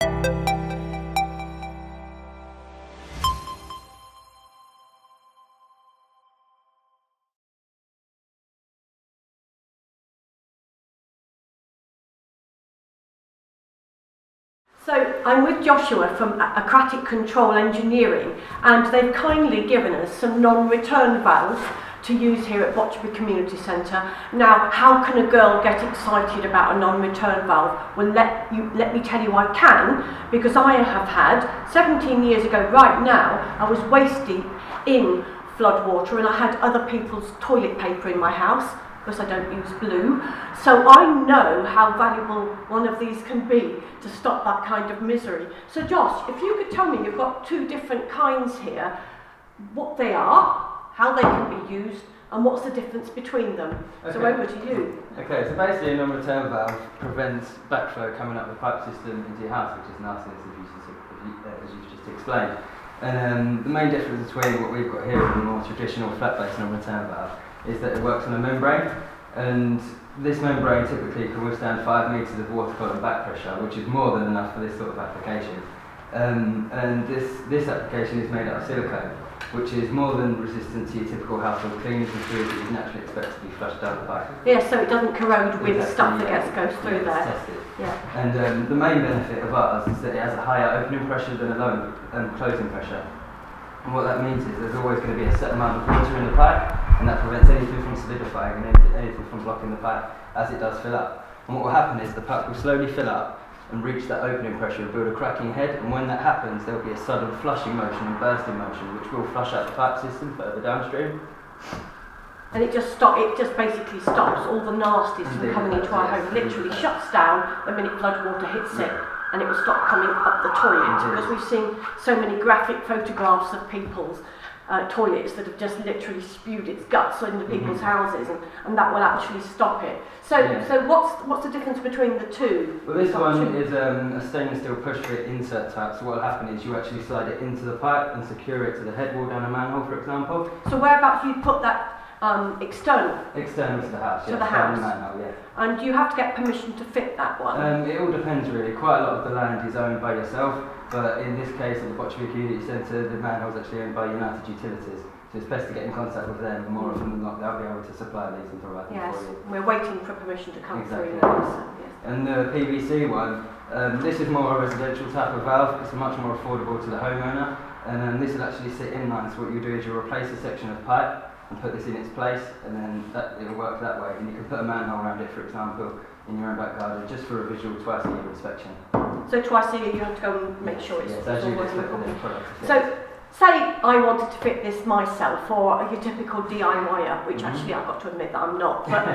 So I'm with Joshua from Aquatic Control Engineering, and they've kindly given us some non-return valves to use here at Botcherby Community Centre. Now, how can a girl get excited about a non-return valve? Well, let me tell you I can, because I have had, 17 years ago right now, I was waist deep in flood water and I had other people's toilet paper in my house, because I don't use blue. So I know how valuable one of these can be to stop that kind of misery. So Josh, if you could tell me, you've got two different kinds here, what they are, how they can be used, and what's the difference between them. Okay. So over to you. Okay, so basically a non-return valve prevents backflow coming up the pipe system into your house, which is nasty, as you've just explained. And the main difference between what we've got here and the more traditional flat-based non-return valve is that it works on a membrane, and this membrane typically can withstand 5 metres of water column back pressure, which is more than enough for this sort of application. And this application is made out of silicone, which is more than resistant to your typical household cleaners and fluids that you naturally expect to be flushed down the pipe. Yeah, so it doesn't corrode with stuff that goes through there. Tested. Yeah. And the main benefit of ours is that it has a higher opening pressure than a lower closing pressure. And what that means is there's always going to be a set amount of water in the pipe, and that prevents anything from solidifying and anything from blocking the pipe as it does fill up. And what will happen is the pipe will slowly fill up and reach that opening pressure and build a cracking head, and when that happens there will be a sudden flushing motion and bursting motion which will flush out the pipe system further downstream. And it just basically stops all the nasties from coming into our home. Literally shuts down the minute flood water hits it, and it will stop coming up the toilet. Because we've seen so many graphic photographs of people's toilets that have just literally spewed its guts into people's houses, and that will actually stop it. So what's the difference between the two? Well, this one is a stainless steel push-fit insert type, so what will happen is you actually slide it into the pipe and secure it to the head wall down a manhole, for example. So whereabouts do you put that external? External to the house, to the house. Manhole, yeah. And do you have to get permission to fit that one? It all depends really. Quite a lot of the land is owned by yourself, but in this case at the Botcherby Community Centre, the manhole is actually owned by United Utilities. So it's best to get in contact with them, and more often than not they'll be able to supply these and provide them for you. We're waiting for permission to come through. Yes. And the PVC one, this is more a residential type of valve. It's much more affordable to the homeowner, and this will actually sit in line. So what you do is you replace a section of pipe and put this in its place, and then it will work that way. And you can put a manhole around it, for example, in your own back garden, just for a visual twice-a-year inspection. So twice a year you have to go and make sure it's all working properly. So, say I wanted to fit this myself, or your typical DIYer, which actually I've got to admit that I'm not, but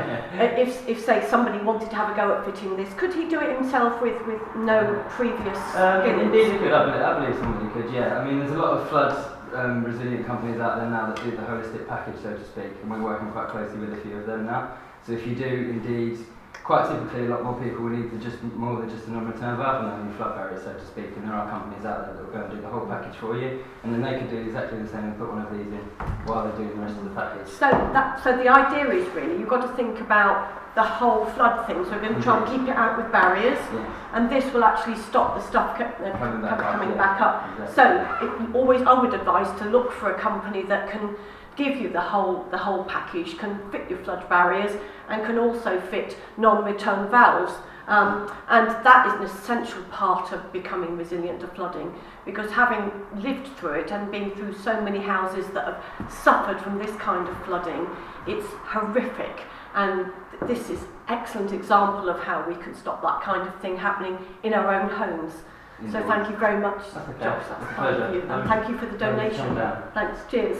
if say somebody wanted to have a go at fitting this, could he do it himself with no previous skills? Indeed he could, I believe somebody could, yeah. I mean, there's a lot of floods resilient companies out there now that do the holistic package, so to speak, and we're working quite closely with a few of them now. So if you do indeed, quite typically a lot more people will need more than just a non-return valve and only flood barriers, so to speak, and there are companies out there that will go and do the whole package for you, and then they can do exactly the same and put one of these in while they're doing the rest of the package. So the idea is really, you've got to think about the whole flood thing, so we're going to try and keep it out with barriers, and this will actually stop the stuff coming back up. Exactly. So I would advise to look for a company that can give you the whole package, can fit your flood barriers and can also fit non-return valves, and that is an essential part of becoming resilient to flooding, because having lived through it and been through so many houses that have suffered from this kind of flooding, it's horrific, and this is an excellent example of how we can stop that kind of thing happening in our own homes. So thank you very much, Josh, that's kind of you, and thank you for the donation. Thanks, cheers.